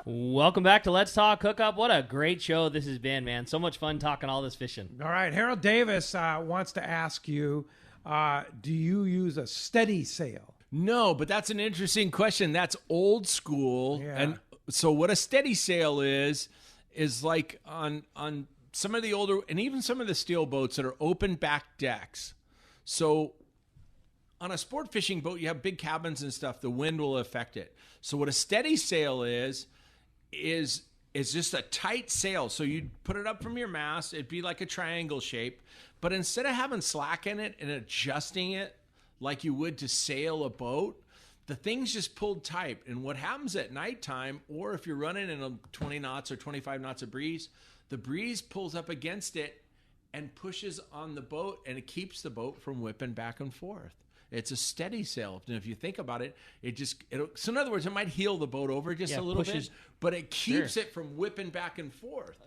Welcome back to Let's Talk Hookup. What a great show this has been, man. So much fun talking all this fishing. All right, Harold Davis wants to ask you, do you use a steady sail? No, but that's an interesting question. That's old school. Yeah. And so what a steady sail is like on some of the older, and even some of the steel boats that are open back decks. So on a sport fishing boat, you have big cabins and stuff. The wind will affect it. So what a steady sail is just a tight sail. So you'd put it up from your mast. It'd be like a triangle shape. But instead of having slack in it and adjusting it like you would to sail a boat, the thing's just pulled tight. And what happens at nighttime, or if you're running in a 20 knots or 25 knots of breeze, the breeze pulls up against it and pushes on the boat, and it keeps the boat from whipping back and forth. It's a steady sail. And if you think about it, so in other words, it might heel the boat over just a little bit, but it keeps it from whipping back and forth.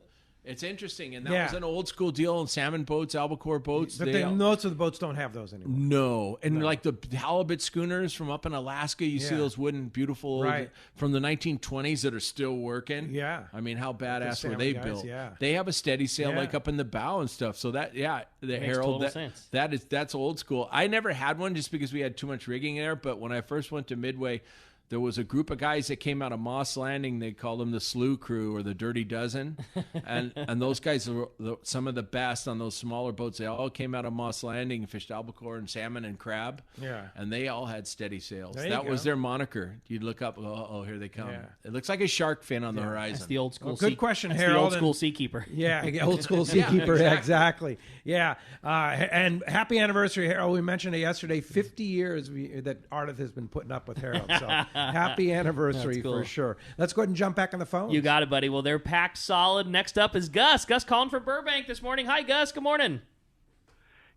It's interesting, and that was an old school deal on salmon boats, albacore boats. But most of the boats don't have those anymore. No, and like the halibut schooners from up in Alaska, you see those wooden, beautiful from the 1920s that are still working. Yeah, I mean, how badass were they built? Yeah, they have a steady sail like up in the bow and stuff. So that the Harold, that's old school. I never had one just because we had too much rigging there. But when I first went to Midway, there was a group of guys that came out of Moss Landing. They called them the Slew Crew or the Dirty Dozen. and those guys were some of the best on those smaller boats. They all came out of Moss Landing and fished albacore and salmon and crab. Yeah. And they all had steady sails. That was their moniker. You'd look up, oh, here they come. Yeah. It looks like a shark fin on the horizon. That's the old school good question, Harold. The old school seakeeper. Yeah, old school seakeeper. Exactly. Yeah. And happy anniversary, Harold. We mentioned it yesterday. 50 years that Ardith has been putting up with Harold. So happy anniversary for sure. Let's go ahead and jump back on the phone. You got it, buddy. Well, they're packed solid. Next up is Gus. Gus calling from Burbank this morning. Hi, Gus. Good morning.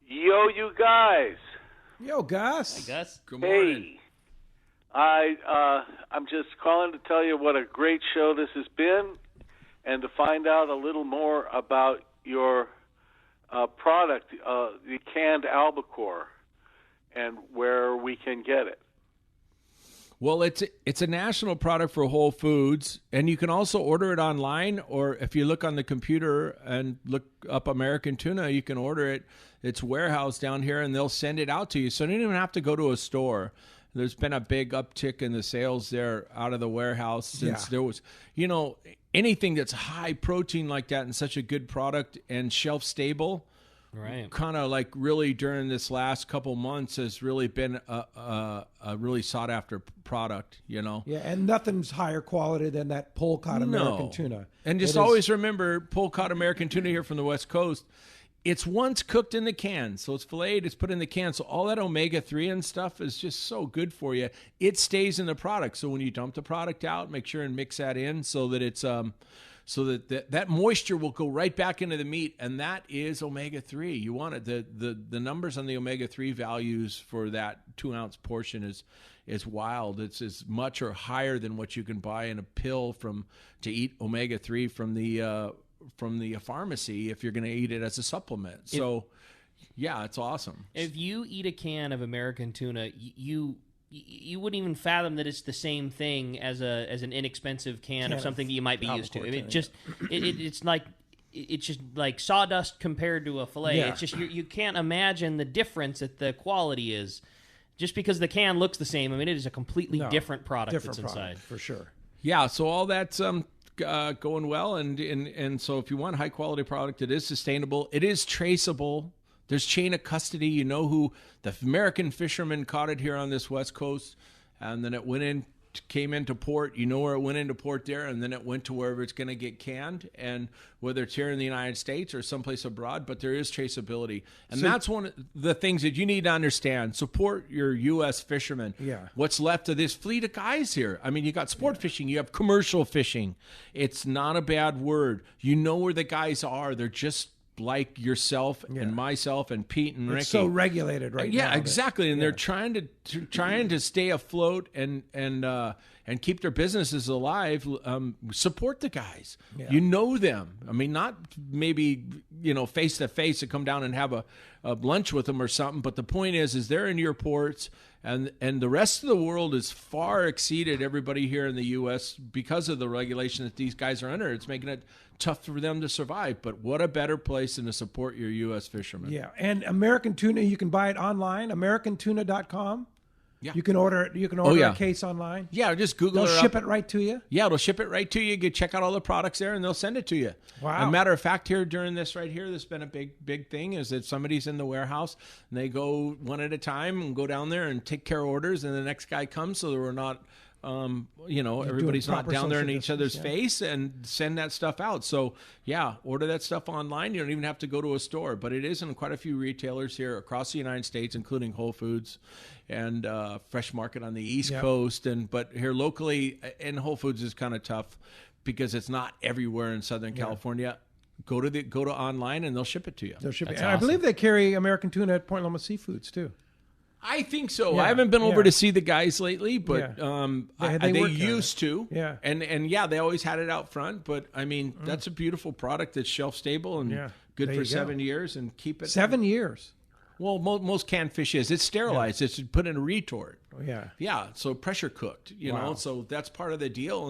Yo, you guys. Yo, Gus. Hi, Gus. Good morning. Hey, I'm just calling to tell you what a great show this has been, and to find out a little more about your product, the canned albacore, and where we can get it. Well, it's a national product for Whole Foods, and you can also order it online, or if you look on the computer and look up American Tuna, you can order it. It's warehoused down here, and they'll send it out to you. So you don't even have to go to a store. There's been a big uptick in the sales there out of the warehouse since there was, anything that's high protein like that and such a good product and shelf stable. Right. Kind of like really during this last couple months has really been a really sought after product, Yeah, and nothing's higher quality than that pole-caught American tuna. And just always remember, pole-caught American tuna here from the West Coast, it's once cooked in the can. So it's filleted, it's put in the can. So all that omega-3 and stuff is just so good for you. It stays in the product. So when you dump the product out, make sure and mix that in so that it's so that moisture will go right back into the meat, and that is omega-3. You want it. The numbers on the omega-3 values for that 2-ounce portion is wild. It's as much or higher than what you can buy in a pill to eat omega-3 from the pharmacy if you're going to eat it as a supplement. So, it's awesome. If you eat a can of American tuna, you wouldn't even fathom that it's the same thing as an inexpensive can of something that you might be used to. It's just like sawdust compared to a fillet. Yeah. It's just you can't imagine the difference that the quality is. Just because the can looks the same, I mean, it is a completely different product that's inside. For sure. Yeah, so all that's going well, and so if you want high quality product, it is sustainable, it is traceable. There's chain of custody. You know who the American fisherman caught it here on this West Coast, and then it went in came into port, you know where it went into port there, and then it went to wherever it's going to get canned, and whether it's here in the United States or someplace abroad, but there is traceability. And that's one of the things that you need to understand. Support your U.S. fishermen. Yeah. What's left of this fleet of guys here? I mean, you got sport fishing, you have commercial fishing. It's not a bad word. You know where the guys are. They're just like yourself and myself and Pete and Ricky. It's so regulated right now. Yeah, exactly. And they're trying to stay afloat and keep their businesses alive. Support the guys. Yeah. You know them. I mean, not maybe face to face and come down and have a lunch with them or something. But the point is they're in your ports, and the rest of the world has far exceeded everybody here in the U.S. because of the regulation that these guys are under. It's making it tough for them to survive. But what a better place than to support your U.S. fishermen. Yeah, and American tuna, you can buy it online, americantuna.com. Yeah. You can order it. You can order a case online. Yeah, just Google They'll it. ship it right to you. Yeah, it'll ship it right to you. You can check out all the products there, and they'll send it to you. Wow. A matter of fact, here during this right here, there's been a big thing is that somebody's in the warehouse, and they go one at a time and go down there and take care of orders, and the next guy comes, so that we're not everybody's not down there in each other's face, and send that stuff out. So yeah, order that stuff online. You don't even have to go to a store, but it is in quite a few retailers here across the United States, including Whole Foods and Fresh Market on the East Coast. But here locally, and Whole Foods is kind of tough because it's not everywhere in Southern California. Go to online and they'll ship it to you. They'll ship it. And awesome. I believe they carry American tuna at Point Loma Seafoods too. I think so. Yeah, I haven't been over to see the guys lately, but they used to. Yeah. And they always had it out front. But, I mean, that's a beautiful product that's shelf-stable and good for 7 years. And keep it. 7 years? Well, most canned fish is. It's sterilized. It's put in a retort. Oh, yeah. Yeah, so pressure cooked, you know. So that's part of the deal.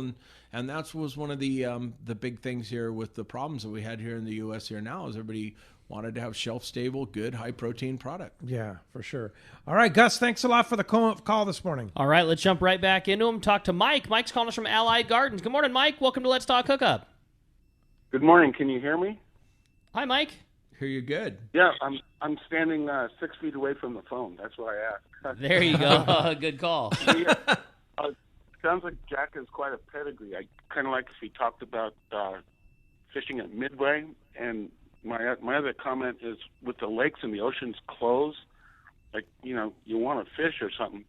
And that was one of the big things here with the problems that we had here in the U.S. here now is everybody wanted to have shelf-stable, good, high-protein product. Yeah, for sure. All right, Gus, thanks a lot for the call this morning. All right, let's jump right back into him. Talk to Mike. Mike's calling us from Allied Gardens. Good morning, Mike. Welcome to Let's Talk Hookup. Good morning. Can you hear me? Hi, Mike. Hear you good. Yeah, I'm standing 6 feet away from the phone. That's why I asked. There you go. Good call. Sounds like Jack has quite a pedigree. I kind of like if he talked about fishing at Midway. And my other comment is with the lakes and the oceans closed, like, you want to fish or something.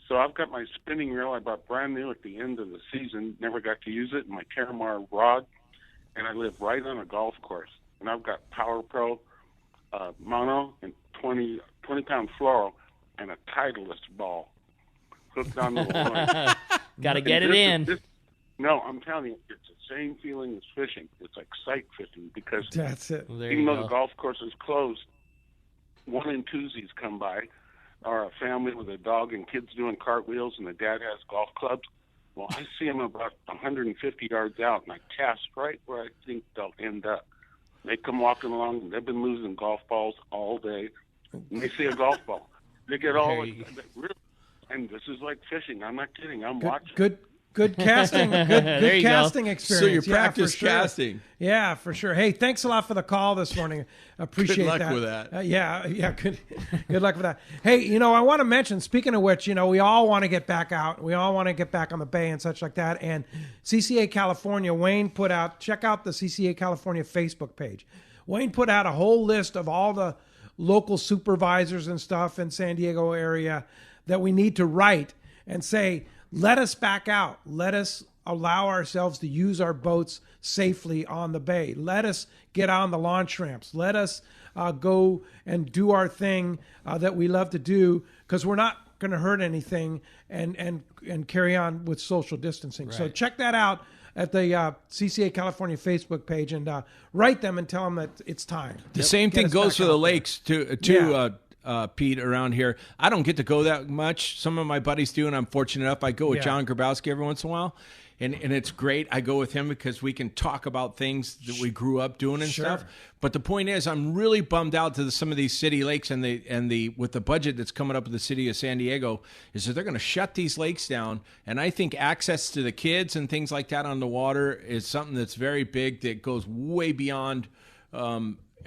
So I've got my spinning reel I bought brand new at the end of the season, never got to use it, and my Caramar rod, and I live right on a golf course. And I've got Power Pro mono and 20-pound fluoro and a Titleist ball hooked on the line. Got to get it in. No, I'm telling you, it's the same feeling as fishing. It's like sight fishing because that's it. Even though the golf course is closed, one and twosies come by, or a family with a dog and kids doing cartwheels, and the dad has golf clubs. Well, I see them about 150 yards out, and I cast right where I think they'll end up. They come walking along, and they've been losing golf balls all day, and they see a golf ball. They get all and this is like fishing. I'm not kidding. I'm watching. Good casting. Good casting experience. So you practice casting. Yeah, for sure. Hey, thanks a lot for the call this morning. Appreciate that. Good luck with that. Yeah. Good luck with that. Hey, I want to mention, speaking of which, we all want to get back out. We all want to get back on the bay and such like that. And CCA California, Wayne put out, check out the CCA California Facebook page. Wayne put out a whole list of all the local supervisors and stuff in San Diego area that we need to write and say, let us back out. Let us allow ourselves to use our boats safely on the bay. Let us get on the launch ramps. Let us go and do our thing that we love to do, because we're not going to hurt anything, and carry on with social distancing. Right. So check that out at the CCA California Facebook page, and write them and tell them that it's time. The same thing goes for the lakes too. Pete, around here. I don't get to go that much. Some of my buddies do, and I'm fortunate enough. I go with John Grabowski every once in a while, and it's great. I go with him because we can talk about things that we grew up doing and stuff. But the point is, I'm really bummed out to some of these city lakes and the with the budget that's coming up with the city of San Diego, is that they're going to shut these lakes down. And I think access to the kids and things like that on the water is something that's very big, that goes way beyond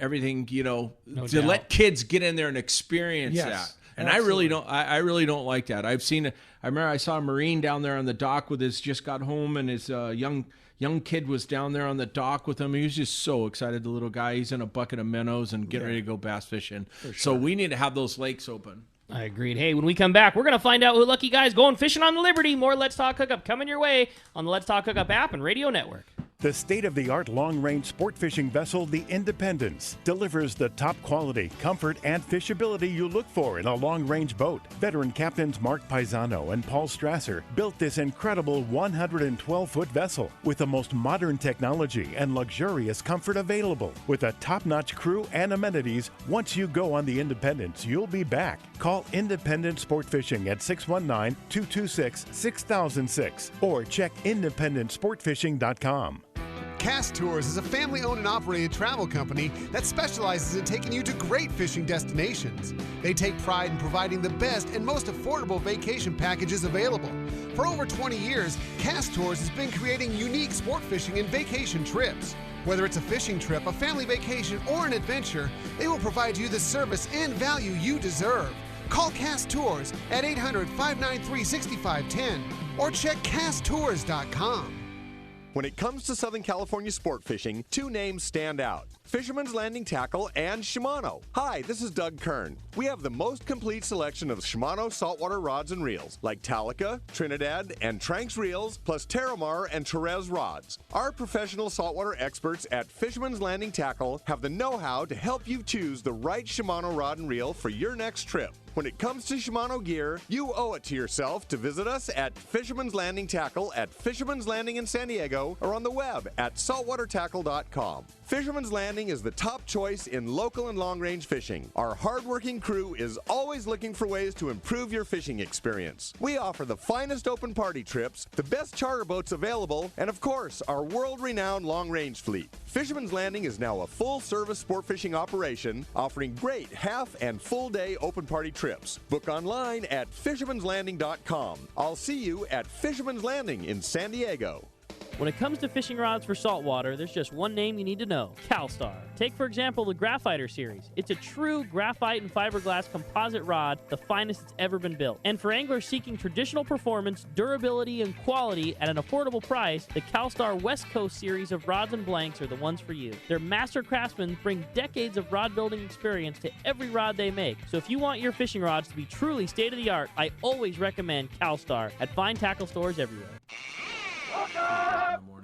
everything, no to doubt. let kids get in there and experience that. And I really don't like that. I remember I saw a Marine down there on the dock with his, just got home, and his young kid was down there on the dock with him. He was just so excited, the little guy. He's in a bucket of minnows and getting ready to go bass fishing. Sure. So we need to have those lakes open. I agreed. Hey, when we come back, we're going to find out who lucky guy's going fishing on the Liberty. More Let's Talk Hookup coming your way on the Let's Talk Hookup app and radio network. The state-of-the-art long-range sport fishing vessel, the Independence, delivers the top quality, comfort, and fishability you look for in a long-range boat. Veteran captains Mark Paisano and Paul Strasser built this incredible 112-foot vessel with the most modern technology and luxurious comfort available. With a top-notch crew and amenities, once you go on the Independence, you'll be back. Call Independent Sport Fishing at 619-226-6006 or check independentsportfishing.com. Cast Tours is a family-owned and operated travel company that specializes in taking you to great fishing destinations. They take pride in providing the best and most affordable vacation packages available. For over 20 years, Cast Tours has been creating unique sport fishing and vacation trips. Whether it's a fishing trip, a family vacation, or an adventure, they will provide you the service and value you deserve. Call Cast Tours at 800-593-6510 or check casttours.com. When it comes to Southern California sport fishing, two names stand out: Fisherman's Landing Tackle and Shimano. Hi, this is Doug Kern. We have the most complete selection of Shimano saltwater rods and reels, like Talica, Trinidad, and Tranks reels, plus Terramar and Therese rods. Our professional saltwater experts at Fisherman's Landing Tackle have the know-how to help you choose the right Shimano rod and reel for your next trip. When it comes to Shimano gear, you owe it to yourself to visit us at Fisherman's Landing Tackle at Fisherman's Landing in San Diego or on the web at saltwatertackle.com. Fisherman's Landing is the top choice in local and long-range fishing. Our hard-working crew is always looking for ways to improve your fishing experience. We offer the finest open party trips, the best charter boats available, and of course, our world-renowned long-range fleet. Fisherman's Landing is now a full-service sport fishing operation, offering great half and full-day open party trips. Book online at fishermanslanding.com. I'll see you at Fisherman's Landing in San Diego. When it comes to fishing rods for saltwater, there's just one name you need to know: CalStar. Take, for example, the Graphiter series. It's a true graphite and fiberglass composite rod, the finest it's ever been built. And for anglers seeking traditional performance, durability, and quality at an affordable price, the CalStar West Coast series of rods and blanks are the ones for you. Their master craftsmen bring decades of rod building experience to every rod they make. So if you want your fishing rods to be truly state-of-the-art, I always recommend CalStar at fine tackle stores everywhere.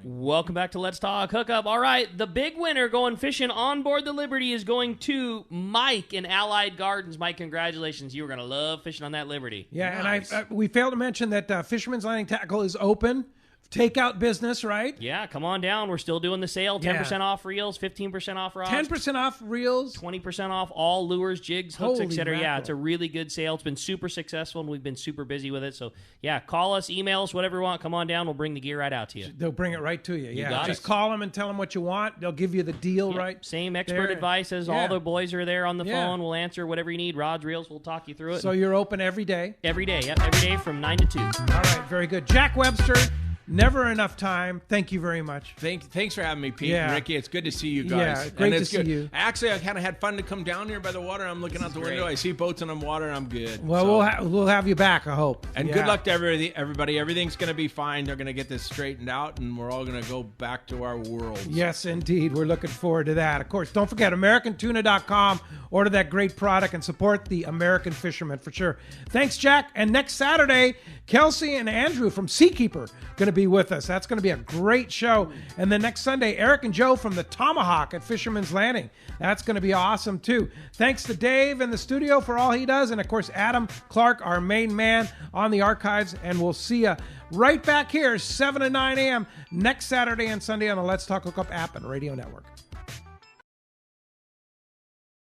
Welcome back to Let's Talk Hookup. All right, the big winner going fishing on board the Liberty is going to Mike in Allied Gardens. Mike, congratulations. You were going to love fishing on that Liberty. Yeah, nice. And we failed to mention that Fisherman's Landing Tackle is open. Takeout business, right? Yeah, come on down. We're still doing the sale. 10% off reels, 15% off rods. 10% off reels. 20% off all lures, jigs, hooks, Holy etc. Yeah, mackerel. it's a really good sale. It's been super successful, and we've been super busy with it. So, yeah, call us, email us, whatever you want. Come on down. We'll bring the gear right out to you. They'll bring it right to you. Yeah, got just it. call them and tell them what you want. They'll give you the deal, right? Same expert there. advice as Yeah. all the boys are there on the Yeah. phone. We'll answer whatever you need. Rods, reels, we'll talk you through it. So you're open every day? Every day, yep. Every day from 9 to 2. All right, very good. Jack Webster, never enough time. Thank you very much. Thanks for having me, Pete Yeah. and Ricky. It's good to see you guys. Yeah, great And it's to see good. you. Actually, I kind of had fun to come down here by the water. I'm looking out the window. I see boats in the water, and I'm good. Well, So- we'll have you back, I hope. And Yeah. good luck to everybody. Everything's going to be fine. They're going to get this straightened out, and we're all going to go back to our world. Yes, indeed. We're looking forward to that. Of course, don't forget, AmericanTuna.com. Order that great product and support the American fisherman for sure. Thanks, Jack. And next Saturday, Kelsey and Andrew from Seakeeper going to be with us. That's going to be a great show. And then next Sunday, Eric and Joe from the Tomahawk at Fisherman's Landing. That's going to be awesome, too. Thanks to Dave in the studio for all he does. And, of course, Adam Clark, our main man on the archives. And we'll see you right back here, 7 to 9 a.m. next Saturday and Sunday on the Let's Talk Hookup app and radio network.